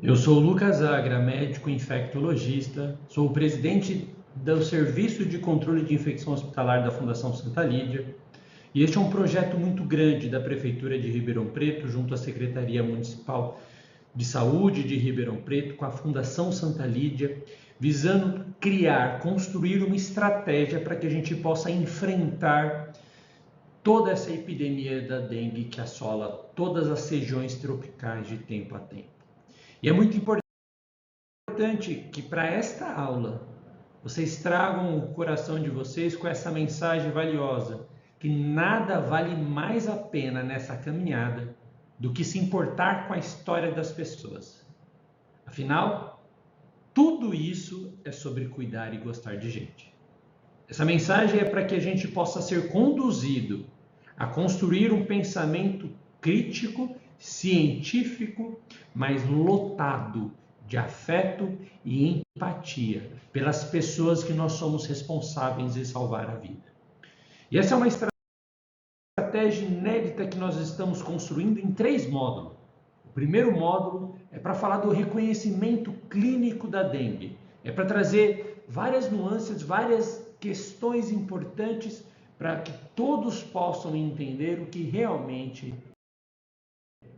Eu sou o Lucas Agra, médico infectologista, sou o presidente do Serviço de Controle de Infecção Hospitalar da Fundação Santa Lídia, e este é um projeto muito grande da Prefeitura de Ribeirão Preto, junto à Secretaria Municipal de Saúde de Ribeirão Preto, com a Fundação Santa Lídia, visando construir uma estratégia para que a gente possa enfrentar toda essa epidemia da dengue que assola todas as regiões tropicais de tempo a tempo. E é muito importante que para esta aula vocês tragam o coração de vocês com essa mensagem valiosa, que nada vale mais a pena nessa caminhada do que se importar com a história das pessoas. Afinal, tudo isso é sobre cuidar e gostar de gente. Essa mensagem é para que a gente possa ser conduzido a construir um pensamento crítico, científico, mas lotado de afeto e empatia pelas pessoas que nós somos responsáveis em salvar a vida. E essa é uma estratégia inédita que nós estamos construindo em 3 módulos. O primeiro módulo é para falar do reconhecimento clínico da dengue. É para trazer várias nuances, várias questões importantes para que todos possam entender o que realmente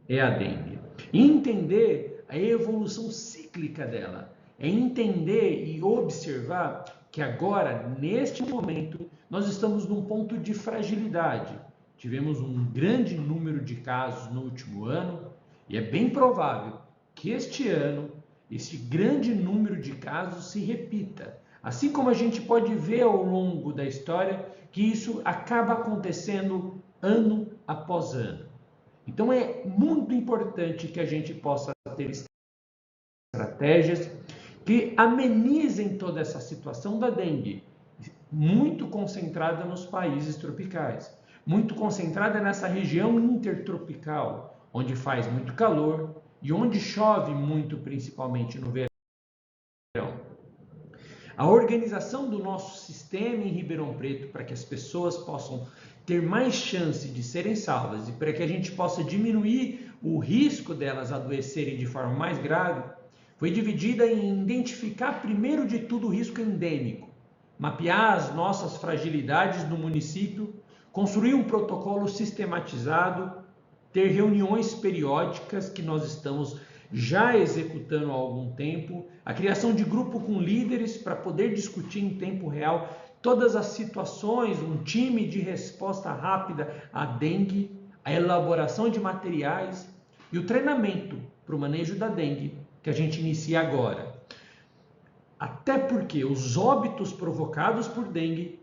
é a dengue. E entender a evolução cíclica dela. É entender e observar que agora, neste momento, nós estamos num ponto de fragilidade. Tivemos um grande número de casos no último ano e é bem provável que este ano, esse grande número de casos se repita. Assim como a gente pode ver ao longo da história que isso acaba acontecendo ano após ano. Então é muito importante que a gente possa ter estratégias que amenizem toda essa situação da dengue, muito concentrada nos países tropicais, muito concentrada nessa região intertropical, onde faz muito calor e onde chove muito, principalmente no verão. A organização do nosso sistema em Ribeirão Preto para que as pessoas possam ter mais chance de serem salvas e para que a gente possa diminuir o risco delas adoecerem de forma mais grave, foi dividida em identificar primeiro de tudo o risco endêmico, mapear as nossas fragilidades no município, construir um protocolo sistematizado, ter reuniões periódicas que nós estamos já executando há algum tempo, a criação de grupo com líderes para poder discutir em tempo real todas as situações, um time de resposta rápida à dengue, a elaboração de materiais e o treinamento para o manejo da dengue que a gente inicia agora. Até porque os óbitos provocados por dengue,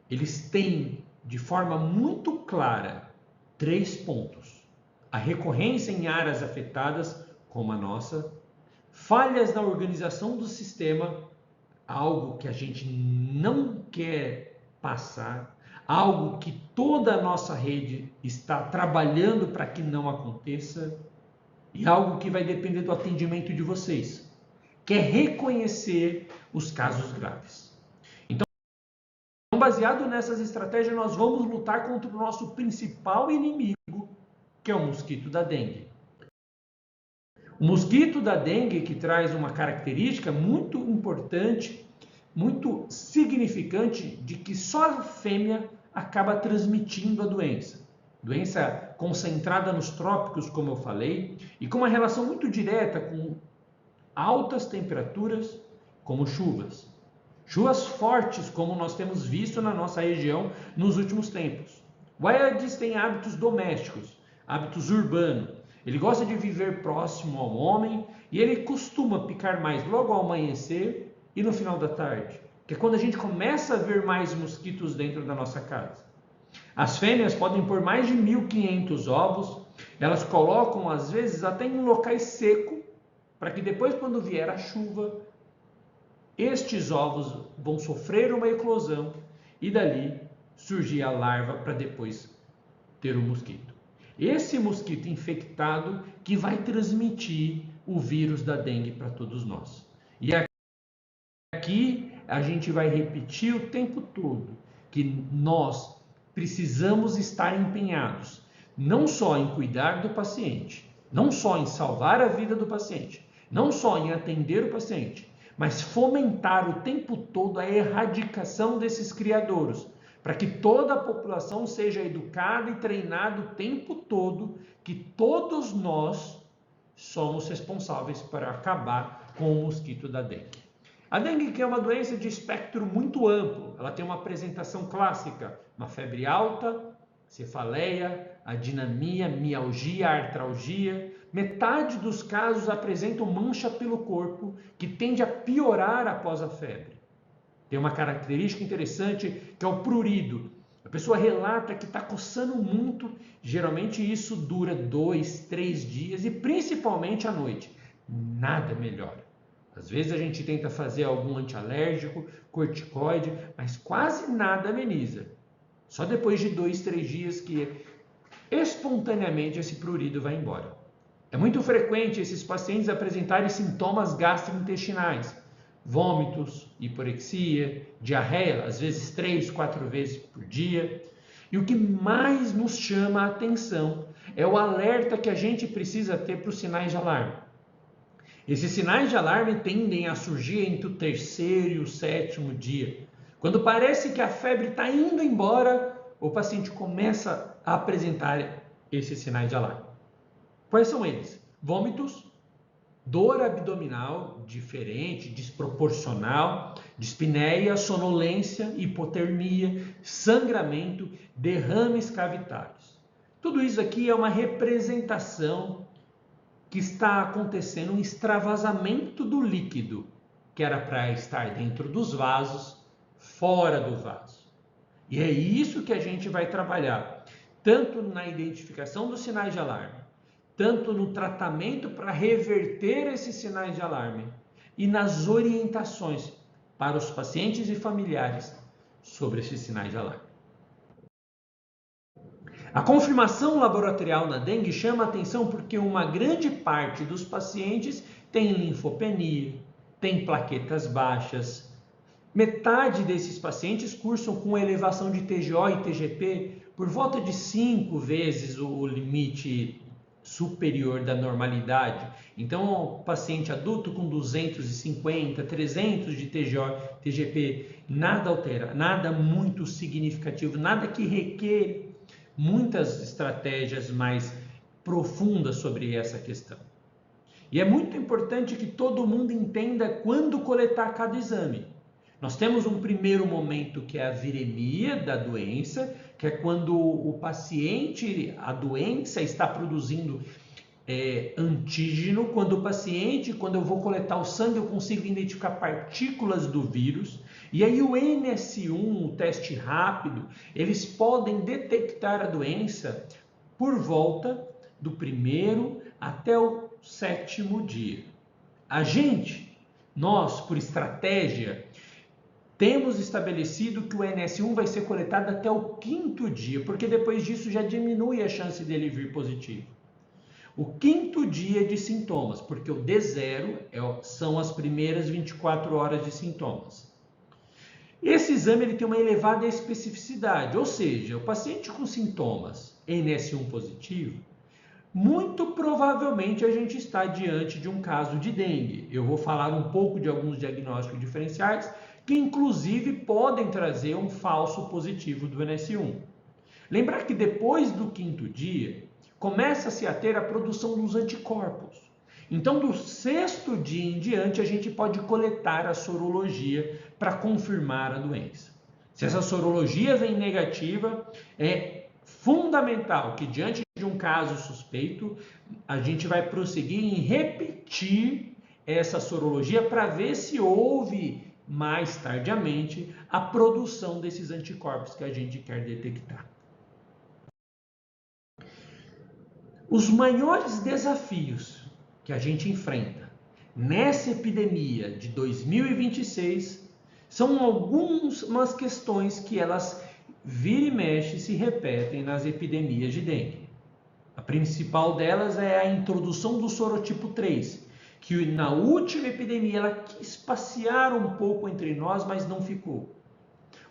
eles têm de forma muito clara 3 pontos. A recorrência em áreas afetadas, como a nossa, falhas na organização do sistema, algo que a gente não quer passar, algo que toda a nossa rede está trabalhando para que não aconteça, e algo que vai depender do atendimento de vocês, que é reconhecer os casos graves. Então, baseado nessas estratégias, nós vamos lutar contra o nosso principal inimigo, que é o mosquito da dengue. O mosquito da dengue, que traz uma característica muito importante, muito significante, de que só a fêmea acaba transmitindo a doença. Doença concentrada nos trópicos, como eu falei, e com uma relação muito direta com altas temperaturas, como chuvas. Chuvas fortes, como nós temos visto na nossa região nos últimos tempos. O Aedes tem hábitos domésticos, hábitos urbanos. Ele gosta de viver próximo ao homem e ele costuma picar mais logo ao amanhecer e no final da tarde, que é quando a gente começa a ver mais mosquitos dentro da nossa casa. As fêmeas podem pôr mais de 1.500 ovos, elas colocam às vezes até em locais secos, para que depois, quando vier a chuva, estes ovos vão sofrer uma eclosão e dali surgir a larva para depois ter o mosquito. Esse mosquito infectado que vai transmitir o vírus da dengue para todos nós. E aqui a gente vai repetir o tempo todo que nós precisamos estar empenhados não só em cuidar do paciente, não só em salvar a vida do paciente, não só em atender o paciente, mas fomentar o tempo todo a erradicação desses criadouros, para que toda a população seja educada e treinada o tempo todo, que todos nós somos responsáveis para acabar com o mosquito da dengue. A dengue, que é uma doença de espectro muito amplo, ela tem uma apresentação clássica, uma febre alta, cefaleia, adinamia, mialgia, artralgia. Metade dos casos apresentam mancha pelo corpo, que tende a piorar após a febre. Tem uma característica interessante, que é o prurido. A pessoa relata que está coçando muito, geralmente isso dura 2, 3 dias e principalmente à noite. Nada melhora. Às vezes a gente tenta fazer algum antialérgico, corticoide, mas quase nada ameniza. Só depois de 2, 3 dias que espontaneamente esse prurido vai embora. É muito frequente esses pacientes apresentarem sintomas gastrointestinais, vômitos, hiporexia, diarreia, às vezes 3, 4 vezes por dia. E o que mais nos chama a atenção é o alerta que a gente precisa ter para os sinais de alarme. Esses sinais de alarme tendem a surgir entre o 3º e o 7º dia. Quando parece que a febre está indo embora, o paciente começa a apresentar esses sinais de alarme. Quais são eles? Vômitos, dor abdominal diferente, desproporcional, dispneia, sonolência, hipotermia, sangramento, derrames cavitários. Tudo isso aqui é uma representação que está acontecendo um extravasamento do líquido, que era para estar dentro dos vasos, fora do vaso. E é isso que a gente vai trabalhar, tanto na identificação dos sinais de alarme, tanto no tratamento para reverter esses sinais de alarme e nas orientações para os pacientes e familiares sobre esses sinais de alarme. A confirmação laboratorial na dengue chama a atenção porque uma grande parte dos pacientes tem linfopenia, tem plaquetas baixas. Metade desses pacientes cursam com elevação de TGO e TGP por volta de 5 vezes o limite superior da normalidade. Então, o paciente adulto com 250, 300 de TGO, TGP, nada altera, nada muito significativo, nada que requer muitas estratégias mais profundas sobre essa questão. E é muito importante que todo mundo entenda quando coletar cada exame. Nós temos um primeiro momento que é a viremia da doença, que é quando o paciente, a doença está produzindo antígeno, quando eu vou coletar o sangue, eu consigo identificar partículas do vírus. E aí o NS1, o teste rápido, eles podem detectar a doença por volta do 1º até o 7º dia. Nós, por estratégia, temos estabelecido que o NS1 vai ser coletado até o 5º dia, porque depois disso já diminui a chance dele vir positivo. O 5º dia de sintomas, porque o D0 são as primeiras 24 horas de sintomas. Esse exame ele tem uma elevada especificidade, ou seja, o paciente com sintomas NS1 positivo, muito provavelmente a gente está diante de um caso de dengue. Eu vou falar um pouco de alguns diagnósticos diferenciais, que inclusive podem trazer um falso positivo do NS1. Lembrar que depois do 5º dia, começa-se a ter a produção dos anticorpos. Então, do 6º dia em diante, a gente pode coletar a sorologia para confirmar a doença. Se essa sorologia vem negativa, é fundamental que, diante de um caso suspeito, a gente vai prosseguir em repetir essa sorologia para ver se houve mais tardiamente a produção desses anticorpos que a gente quer detectar. Os maiores desafios que a gente enfrenta nessa epidemia de 2026 são algumas questões que elas vira e mexe se repetem nas epidemias de dengue. A principal delas é a introdução do sorotipo 3, que na última epidemia ela quis passear um pouco entre nós, mas não ficou.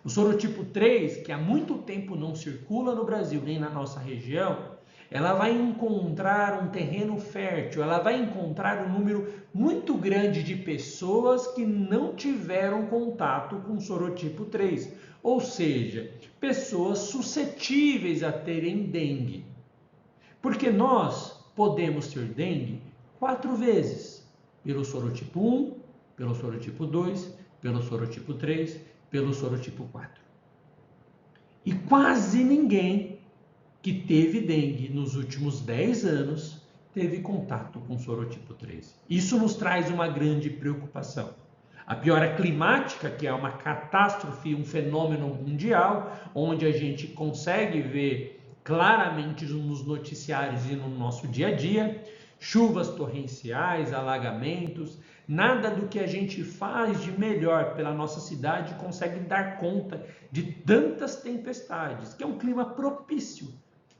O sorotipo 3, que há muito tempo não circula no Brasil nem na nossa região, ela vai encontrar um terreno fértil, ela vai encontrar um número muito grande de pessoas que não tiveram contato com sorotipo 3, ou seja, pessoas suscetíveis a terem dengue. Porque nós podemos ter dengue 4 vezes, pelo sorotipo 1, pelo sorotipo 2, pelo sorotipo 3, pelo sorotipo 4. E quase ninguém que teve dengue nos últimos 10 anos teve contato com sorotipo 3. Isso nos traz uma grande preocupação. A piora climática, que é uma catástrofe, um fenômeno mundial, onde a gente consegue ver claramente nos noticiários e no nosso dia a dia, chuvas torrenciais, alagamentos, nada do que a gente faz de melhor pela nossa cidade consegue dar conta de tantas tempestades, que é um clima propício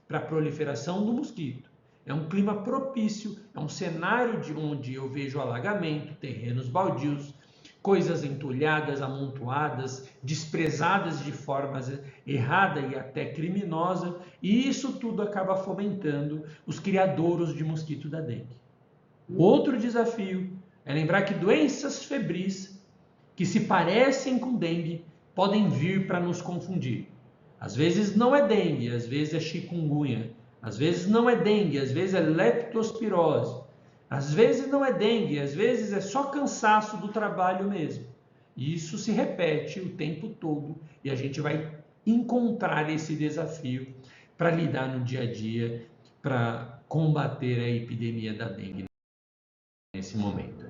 para a proliferação do mosquito. É um clima propício, é um cenário de onde eu vejo alagamento, terrenos baldios, coisas entulhadas, amontoadas, desprezadas de forma errada e até criminosa, e isso tudo acaba fomentando os criadouros de mosquito da dengue. O outro desafio é lembrar que doenças febris que se parecem com dengue podem vir para nos confundir. Às vezes não é dengue, às vezes é chikungunya, às vezes não é dengue, às vezes é leptospirose. Às vezes não é dengue, às vezes é só cansaço do trabalho mesmo. E isso se repete o tempo todo e a gente vai encontrar esse desafio para lidar no dia a dia, para combater a epidemia da dengue nesse momento.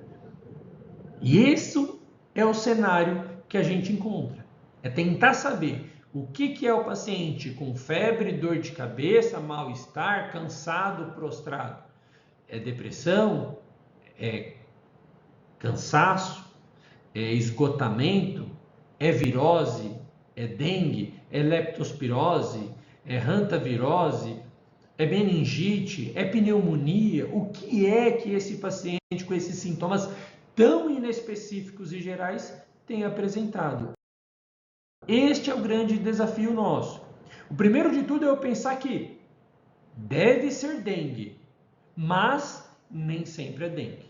E isso é o cenário que a gente encontra. É tentar saber o que é o paciente com febre, dor de cabeça, mal-estar, cansado, prostrado. É depressão, é cansaço, é esgotamento, é virose, é dengue, é leptospirose, é hantavirose, é meningite, é pneumonia. O que é que esse paciente com esses sintomas tão inespecíficos e gerais tem apresentado? Este é o grande desafio nosso. O primeiro de tudo é eu pensar que deve ser dengue, mas nem sempre é dengue.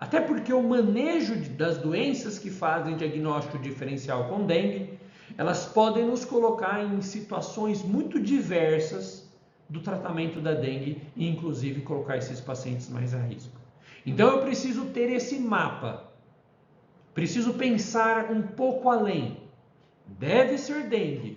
Até porque o manejo das doenças que fazem diagnóstico diferencial com dengue, elas podem nos colocar em situações muito diversas do tratamento da dengue e inclusive colocar esses pacientes mais a risco. Então eu preciso ter esse mapa, preciso pensar um pouco além. Deve ser dengue,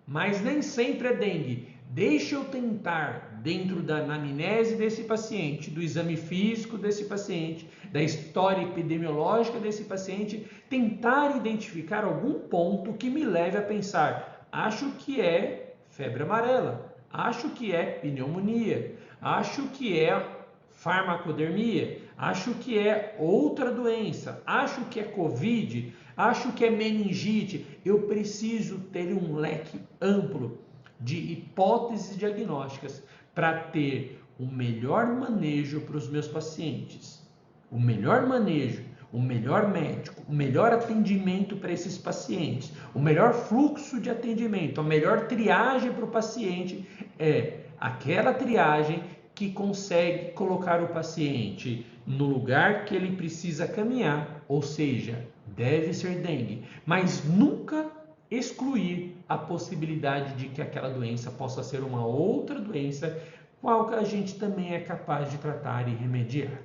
mas nem sempre é dengue. Deixa eu tentar, dentro da anamnese desse paciente, do exame físico desse paciente, da história epidemiológica desse paciente, tentar identificar algum ponto que me leve a pensar, acho que é febre amarela, acho que é pneumonia, acho que é farmacodermia, acho que é outra doença, acho que é Covid, acho que é meningite. Eu preciso ter um leque amplo de hipóteses diagnósticas para ter o melhor manejo para os meus pacientes. O melhor manejo, o melhor médico, o melhor atendimento para esses pacientes, o melhor fluxo de atendimento, a melhor triagem para o paciente é aquela triagem que consegue colocar o paciente no lugar que ele precisa caminhar, ou seja, deve ser dengue, mas nunca excluir a possibilidade de que aquela doença possa ser uma outra doença, qual que a gente também é capaz de tratar e remediar.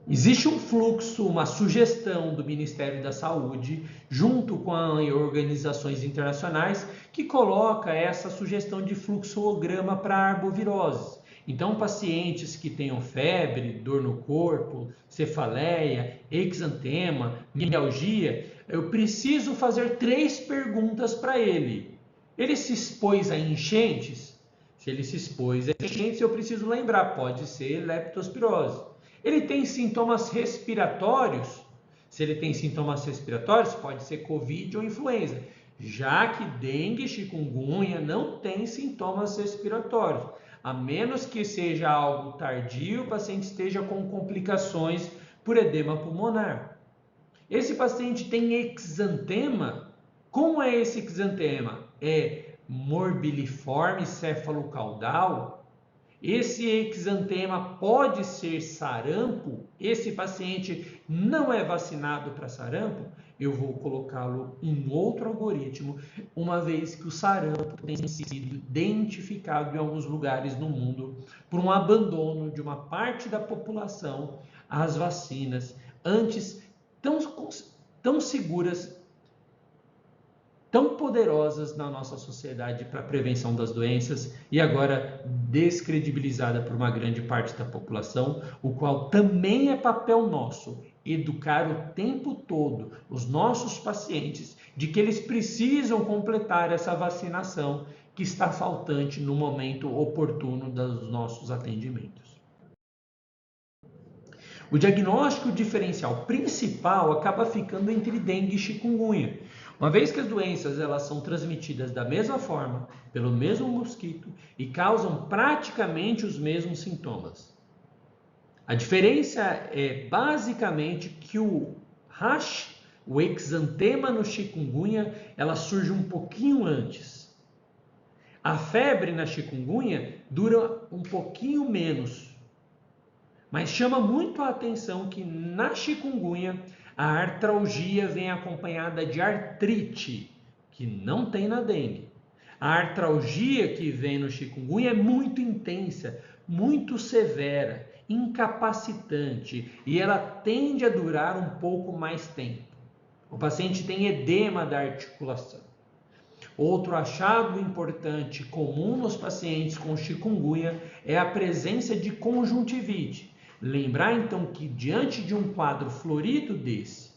Existe um fluxo, uma sugestão do Ministério da Saúde, junto com organizações internacionais, que coloca essa sugestão de fluxograma para arboviroses. Então, pacientes que tenham febre, dor no corpo, cefaleia, exantema, mialgia, eu preciso fazer 3 perguntas para ele. Ele se expôs a enchentes? Se ele se expôs a enchentes, eu preciso lembrar, pode ser leptospirose. Ele tem sintomas respiratórios? Se ele tem sintomas respiratórios, pode ser Covid ou influenza, já que dengue e chikungunya não tem sintomas respiratórios. A menos que seja algo tardio, o paciente esteja com complicações por edema pulmonar. Esse paciente tem exantema? Como é esse exantema? É morbiliforme cefalocaudal, esse exantema pode ser sarampo, esse paciente não é vacinado para sarampo, eu vou colocá-lo em outro algoritmo, uma vez que o sarampo tem sido identificado em alguns lugares no mundo por um abandono de uma parte da população às vacinas, antes tão seguras, tão poderosas na nossa sociedade para a prevenção das doenças e agora descredibilizada por uma grande parte da população, o qual também é papel nosso educar o tempo todo os nossos pacientes de que eles precisam completar essa vacinação que está faltante no momento oportuno dos nossos atendimentos. O diagnóstico diferencial principal acaba ficando entre dengue e chikungunya, uma vez que as doenças elas são transmitidas da mesma forma, pelo mesmo mosquito e causam praticamente os mesmos sintomas. A diferença é basicamente que o rash, o exantema no chikungunya, ela surge um pouquinho antes. A febre na chikungunya dura um pouquinho menos. Mas chama muito a atenção que na chikungunya a artralgia vem acompanhada de artrite, que não tem na dengue. A artralgia que vem no chikungunya é muito intensa, muito severa, incapacitante e ela tende a durar um pouco mais tempo. O paciente tem edema da articulação. Outro achado importante comum nos pacientes com chikungunya é a presença de conjuntivite. Lembrar então que diante de um quadro florido desse,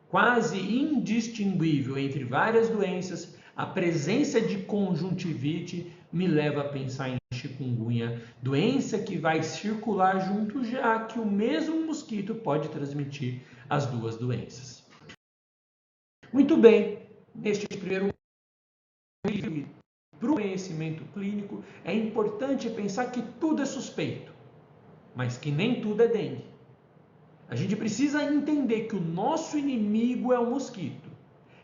quase indistinguível entre várias doenças, a presença de conjuntivite me leva a pensar em chikungunya, doença que vai circular junto, já que o mesmo mosquito pode transmitir as duas doenças. Muito bem, neste primeiro para o conhecimento clínico, é importante pensar que tudo é suspeito, mas que nem tudo é dengue. A gente precisa entender que o nosso inimigo é o mosquito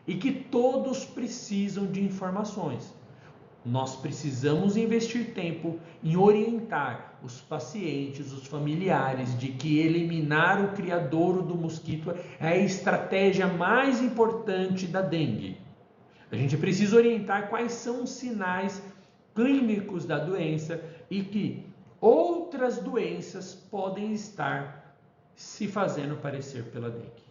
e que todos precisam de informações. Nós precisamos investir tempo em orientar os pacientes, os familiares, de que eliminar o criadouro do mosquito é a estratégia mais importante da dengue. A gente precisa orientar quais são os sinais clínicos da doença e que outras doenças podem estar se fazendo parecer pela dengue.